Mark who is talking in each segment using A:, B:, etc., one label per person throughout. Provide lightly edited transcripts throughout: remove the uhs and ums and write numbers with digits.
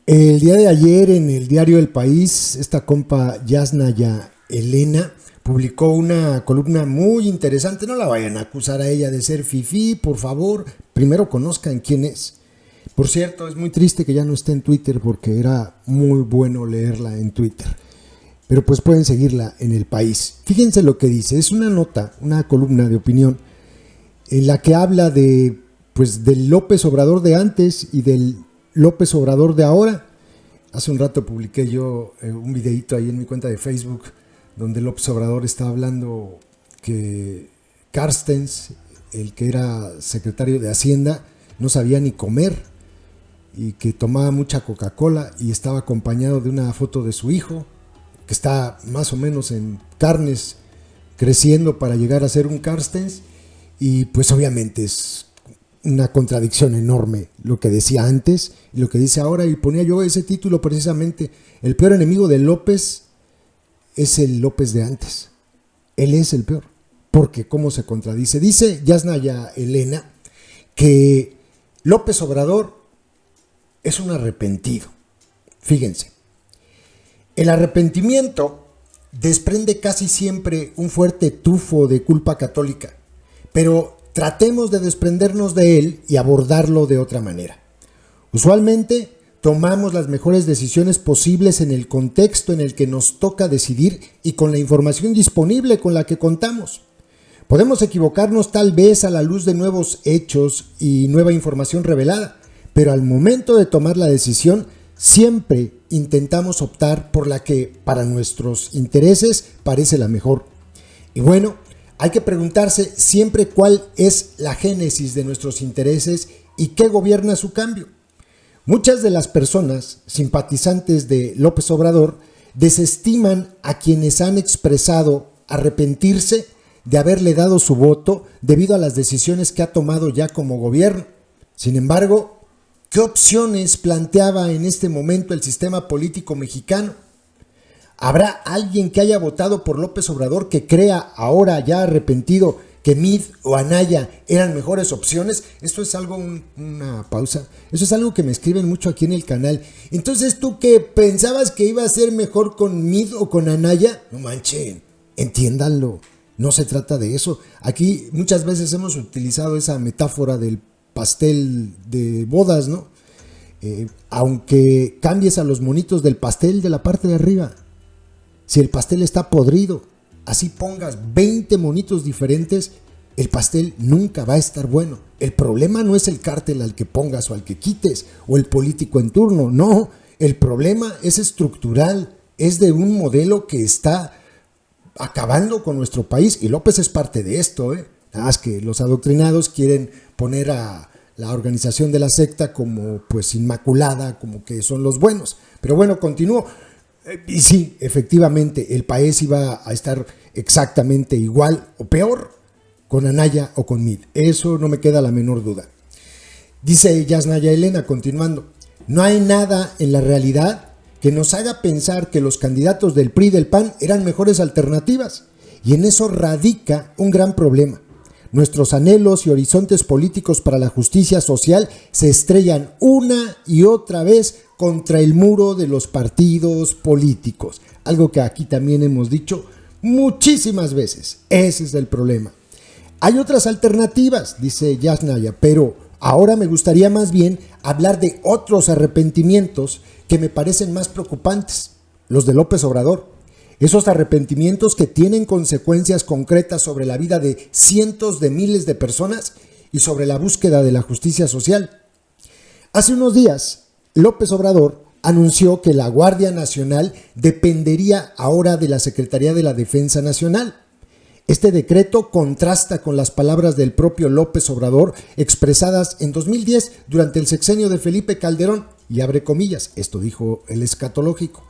A: El día de ayer en el diario El País, esta compa Yasnaya Elena publicó una columna muy interesante. No la vayan a acusar a ella de ser fifí, por favor. Primero conozcan quién es. Por cierto, es muy triste que ya no esté en Twitter porque era muy bueno leerla en Twitter. Pero pues pueden seguirla en El País. Fíjense lo que dice. Es una nota, una columna de opinión en la que habla de, pues, del López Obrador de antes y del López Obrador de ahora. Hace un rato publiqué yo un videito ahí en mi cuenta de Facebook donde López Obrador está hablando que Carstens, el que era secretario de Hacienda, no sabía ni comer y que tomaba mucha Coca-Cola y estaba acompañado de una foto de su hijo, que está más o menos en carnes creciendo para llegar a ser un Carstens, y pues obviamente es una contradicción enorme lo que decía antes y lo que dice ahora, y ponía yo ese título precisamente: el peor enemigo de López es el López de antes. Él es el peor, porque cómo se contradice. Dice Yasnaya Elena que López Obrador es un arrepentido. Fíjense, el arrepentimiento desprende casi siempre un fuerte tufo de culpa católica, pero tratemos de desprendernos de él y abordarlo de otra manera. Usualmente tomamos las mejores decisiones posibles en el contexto en el que nos toca decidir y con la información disponible con la que contamos. Podemos equivocarnos tal vez a la luz de nuevos hechos y nueva información revelada, pero al momento de tomar la decisión siempre intentamos optar por la que para nuestros intereses parece la mejor. Y bueno, hay que preguntarse siempre cuál es la génesis de nuestros intereses y qué gobierna su cambio. Muchas de las personas simpatizantes de López Obrador desestiman a quienes han expresado arrepentirse de haberle dado su voto debido a las decisiones que ha tomado ya como gobierno. Sin embargo, ¿qué opciones planteaba en este momento el sistema político mexicano? ¿Habrá alguien que haya votado por López Obrador que crea ahora ya arrepentido que Mid o Anaya eran mejores opciones? Esto es algo, una pausa, eso es algo que me escriben mucho aquí en el canal. Entonces, ¿tú qué pensabas que iba a ser mejor con Mid o con Anaya? No manchen, entiéndanlo, no se trata de eso. Aquí muchas veces hemos utilizado esa metáfora del pastel de bodas, ¿no? Aunque cambies a los monitos del pastel de la parte de arriba, si el pastel está podrido, así pongas 20 monitos diferentes, el pastel nunca va a estar bueno. El problema no es el cártel al que pongas o al que quites, o el político en turno, no. El problema es estructural, es de un modelo que está acabando con nuestro país, y López es parte de esto, Nada más que los adoctrinados quieren poner a la organización de la secta como pues inmaculada, como que son los buenos. Pero bueno, continúo. Y sí, efectivamente, el país iba a estar exactamente igual o peor con Anaya o con Mid. Eso no me queda la menor duda. Dice Yasnaya Elena, continuando: no hay nada en la realidad que nos haga pensar que los candidatos del PRI y del PAN eran mejores alternativas. Y en eso radica un gran problema. Nuestros anhelos y horizontes políticos para la justicia social se estrellan una y otra vez contra el muro de los partidos políticos. Algo que aquí también hemos dicho muchísimas veces. Ese es el problema. Hay otras alternativas, dice Yasnaya, pero ahora me gustaría más bien hablar de otros arrepentimientos que me parecen más preocupantes, los de López Obrador. Esos arrepentimientos que tienen consecuencias concretas sobre la vida de cientos de miles de personas y sobre la búsqueda de la justicia social. Hace unos días, López Obrador anunció que la Guardia Nacional dependería ahora de la Secretaría de la Defensa Nacional. Este decreto contrasta con las palabras del propio López Obrador expresadas en 2010 durante el sexenio de Felipe Calderón, y abre comillas, esto dijo el escatológico: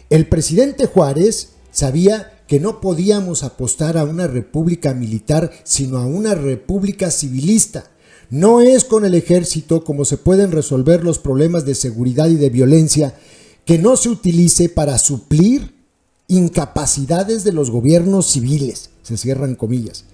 A: el presidente Juárez sabía que no podíamos apostar a una república militar, sino a una república civilista. No es con el ejército como se pueden resolver los problemas de seguridad y de violencia, que no se utilice para suplir incapacidades de los gobiernos civiles. Se cierran comillas.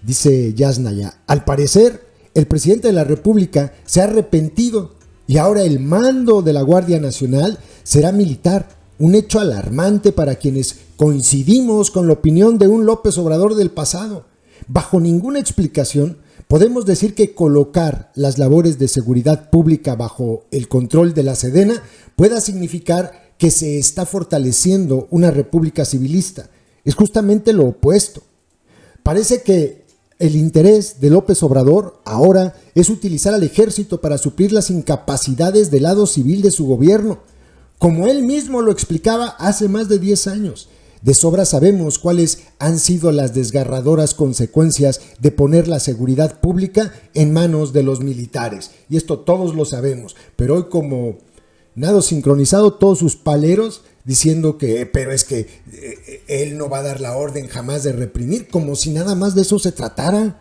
A: Dice Yasnaya: al parecer, el presidente de la República se ha arrepentido Y ahora el mando de la Guardia Nacional será militar, un hecho alarmante para quienes coincidimos con la opinión de un López Obrador del pasado. Bajo ninguna explicación podemos decir que colocar las labores de seguridad pública bajo el control de la Sedena pueda significar que se está fortaleciendo una república civilista. Es justamente lo opuesto. Parece que el interés de López Obrador ahora es utilizar al ejército para suplir las incapacidades del lado civil de su gobierno, como él mismo lo explicaba hace más de 10 años. De sobra sabemos cuáles han sido las desgarradoras consecuencias de poner la seguridad pública en manos de los militares. Y esto todos lo sabemos, pero hoy como nado sincronizado todos sus paleros diciendo que, pero es que él no va a dar la orden jamás de reprimir, como si nada más de eso se tratara,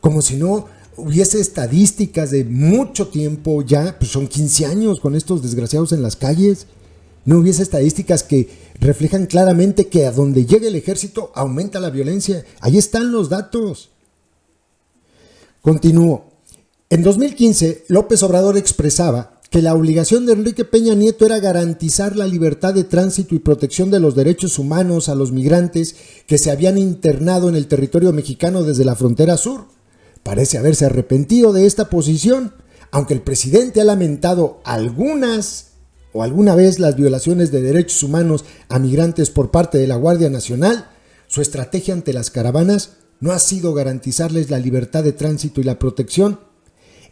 A: como si no hubiese estadísticas de mucho tiempo ya, pues son 15 años con estos desgraciados en las calles, no hubiese estadísticas que reflejan claramente que a donde llegue el ejército aumenta la violencia. Ahí están los datos. Continúo. En 2015, López Obrador expresaba que la obligación de Enrique Peña Nieto era garantizar la libertad de tránsito y protección de los derechos humanos a los migrantes que se habían internado en el territorio mexicano desde la frontera sur. Parece haberse arrepentido de esta posición, aunque el presidente ha lamentado alguna vez las violaciones de derechos humanos a migrantes por parte de la Guardia Nacional. Su estrategia ante las caravanas no ha sido garantizarles la libertad de tránsito y la protección.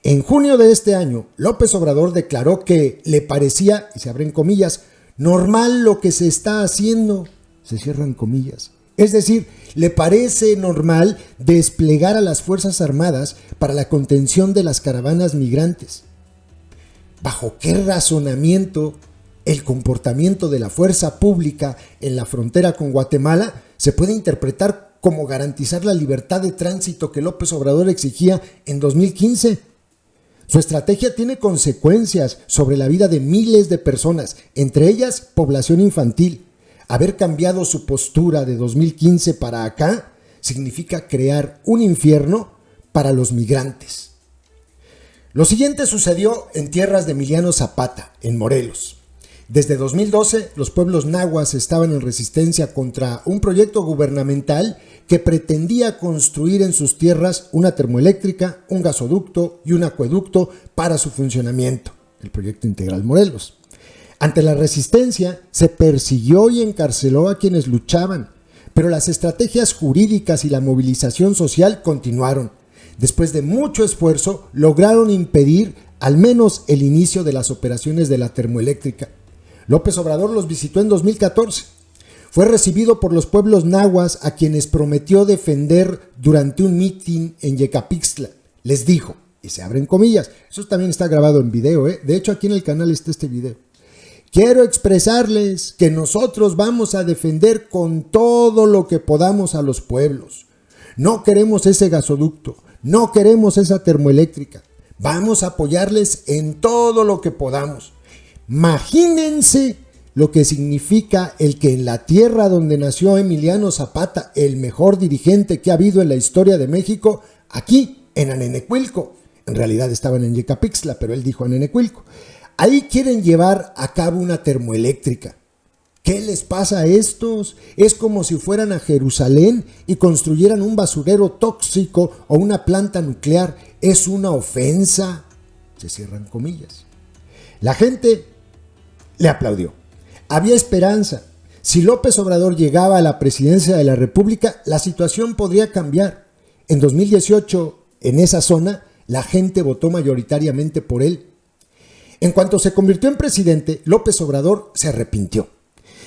A: En junio de este año, López Obrador declaró que le parecía, y se abren comillas, normal lo que se está haciendo, se cierran comillas. Es decir, le parece normal desplegar a las Fuerzas Armadas para la contención de las caravanas migrantes. ¿Bajo qué razonamiento el comportamiento de la fuerza pública en la frontera con Guatemala se puede interpretar como garantizar la libertad de tránsito que López Obrador exigía en 2015? Su estrategia tiene consecuencias sobre la vida de miles de personas, entre ellas población infantil. Haber cambiado su postura de 2015 para acá significa crear un infierno para los migrantes. Lo siguiente sucedió en tierras de Emiliano Zapata, en Morelos. Desde 2012, los pueblos nahuas estaban en resistencia contra un proyecto gubernamental que pretendía construir en sus tierras una termoeléctrica, un gasoducto y un acueducto para su funcionamiento, el Proyecto Integral Morelos. Ante la resistencia, se persiguió y encarceló a quienes luchaban, pero las estrategias jurídicas y la movilización social continuaron. Después de mucho esfuerzo, lograron impedir al menos el inicio de las operaciones de la termoeléctrica. López Obrador los visitó en 2014. Fue recibido por los pueblos nahuas a quienes prometió defender durante un mitin en Yecapixtla. Les dijo, y se abren comillas, eso también está grabado en video, de hecho aquí en el canal está este video. Quiero expresarles que nosotros vamos a defender con todo lo que podamos a los pueblos. No queremos ese gasoducto, no queremos esa termoeléctrica. Vamos a apoyarles en todo lo que podamos. Imagínense lo que significa el que en la tierra donde nació Emiliano Zapata, el mejor dirigente que ha habido en la historia de México, aquí en Anenecuilco, en realidad estaban en Yecapixtla, pero él dijo Anenecuilco, ahí quieren llevar a cabo una termoeléctrica. ¿Qué les pasa a estos? Es como si fueran a Jerusalén y construyeran un basurero tóxico o una planta nuclear. Es una ofensa. Se cierran comillas. La gente le aplaudió. Había esperanza. Si López Obrador llegaba a la presidencia de la República, la situación podría cambiar. En 2018, en esa zona, la gente votó mayoritariamente por él. En cuanto se convirtió en presidente, López Obrador se arrepintió.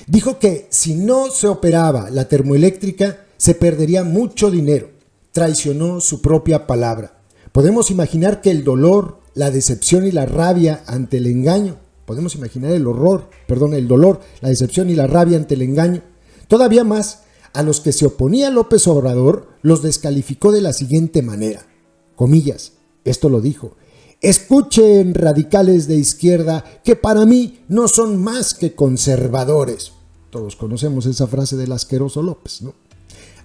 A: Dijo que si no se operaba la termoeléctrica, se perdería mucho dinero. Traicionó su propia palabra. Podemos imaginar que el dolor, la decepción y la rabia ante el engaño, podemos imaginar el dolor, la decepción y la rabia ante el engaño. Todavía más, a los que se oponía López Obrador, los descalificó de la siguiente manera. Comillas, esto lo dijo. Escuchen, radicales de izquierda, que para mí no son más que conservadores. Todos conocemos esa frase del asqueroso López, ¿no?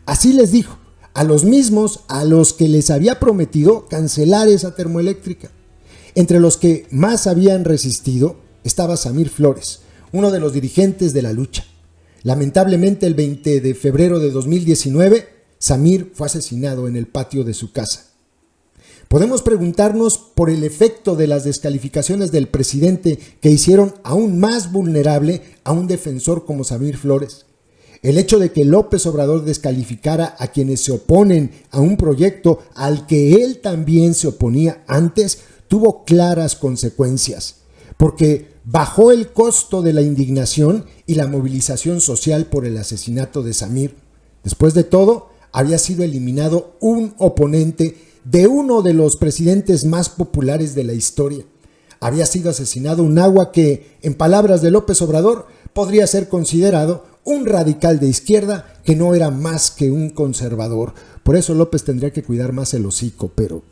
A: Así les dijo, a los mismos a los que les había prometido cancelar esa termoeléctrica. Entre los que más habían resistido estaba Samir Flores, uno de los dirigentes de la lucha. Lamentablemente, el 20 de febrero de 2019, Samir fue asesinado en el patio de su casa. Podemos preguntarnos por el efecto de las descalificaciones del presidente que hicieron aún más vulnerable a un defensor como Samir Flores. El hecho de que López Obrador descalificara a quienes se oponen a un proyecto al que él también se oponía antes tuvo claras consecuencias, porque bajó el costo de la indignación y la movilización social por el asesinato de Samir. Después de todo, había sido eliminado un oponente de uno de los presidentes más populares de la historia. Había sido asesinado un agua que, en palabras de López Obrador, podría ser considerado un radical de izquierda que no era más que un conservador. Por eso López tendría que cuidar más el hocico, pero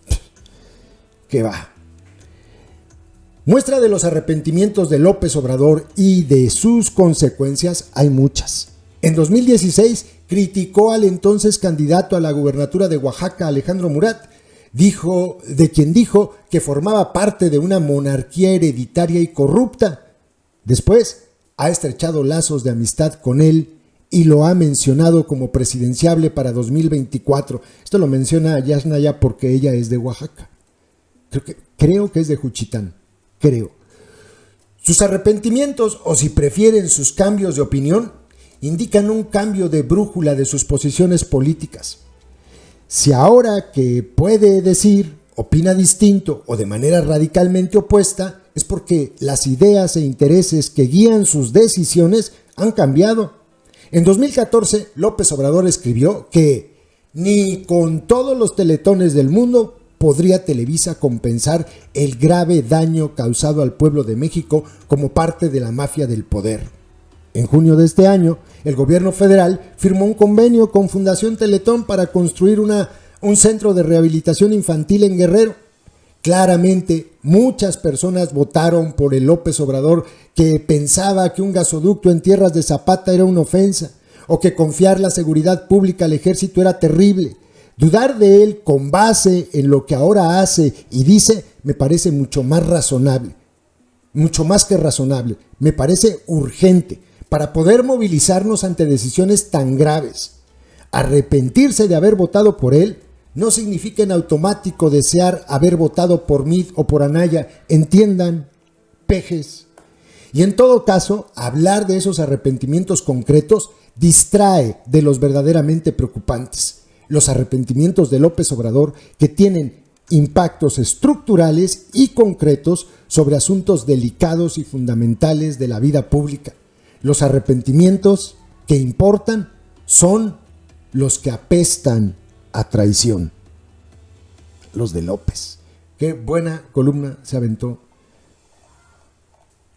A: ¿qué va? Muestra de los arrepentimientos de López Obrador y de sus consecuencias hay muchas. En 2016 criticó al entonces candidato a la gubernatura de Oaxaca, Alejandro Murat, de quien dijo que formaba parte de una monarquía hereditaria y corrupta. Después ha estrechado lazos de amistad con él y lo ha mencionado como presidenciable para 2024. Esto lo menciona Yasnaya porque ella es de Oaxaca. Creo que es de Juchitán. Creo. Sus arrepentimientos, o si prefieren sus cambios de opinión, indican un cambio de brújula de sus posiciones políticas. Si ahora que puede decir, opina distinto o de manera radicalmente opuesta, es porque las ideas e intereses que guían sus decisiones han cambiado. En 2014, López Obrador escribió que ni con todos los teletones del mundo podría Televisa compensar el grave daño causado al pueblo de México como parte de la mafia del poder. En junio de este año, el gobierno federal firmó un convenio con Fundación Teletón para construir un centro de rehabilitación infantil en Guerrero. Claramente, muchas personas votaron por el López Obrador que pensaba que un gasoducto en tierras de Zapata era una ofensa, o que confiar la seguridad pública al ejército era terrible. Dudar de él con base en lo que ahora hace y dice me parece mucho más razonable, mucho más que razonable, me parece urgente para poder movilizarnos ante decisiones tan graves. Arrepentirse de haber votado por él no significa en automático desear haber votado por Mid o por Anaya, entiendan, pejes. Y en todo caso, hablar de esos arrepentimientos concretos distrae de los verdaderamente preocupantes, los arrepentimientos de López Obrador que tienen impactos estructurales y concretos sobre asuntos delicados y fundamentales de la vida pública. Los arrepentimientos que importan son los que apestan a traición. Los de López. Qué buena columna se aventó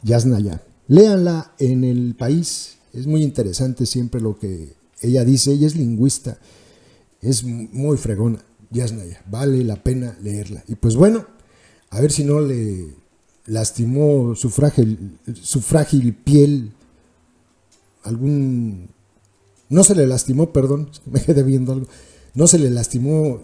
A: Yasnaya. Léanla en El País. Es muy interesante siempre lo que ella dice. Ella es lingüista. Es muy fregona, Yasnaya. Vale la pena leerla. Y pues bueno, a ver si no le lastimó su frágil piel. No se le lastimó, perdón, me quedé viendo algo. No se le lastimó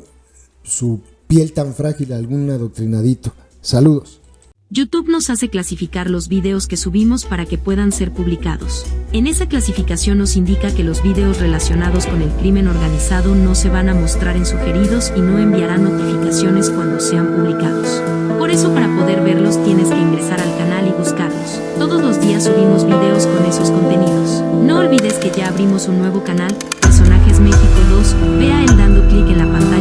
A: su piel tan frágil a algún adoctrinadito. Saludos.
B: YouTube nos hace clasificar los videos que subimos para que puedan ser publicados. En esa clasificación nos indica que los videos relacionados con el crimen organizado no se van a mostrar en sugeridos y no enviarán notificaciones cuando sean publicados. Por eso, para poder verlos tienes que ingresar al canal y buscarlos. Todos los días subimos videos con esos contenidos. No olvides que ya abrimos un nuevo canal, Personajes México 2, ve a él dando clic en la pantalla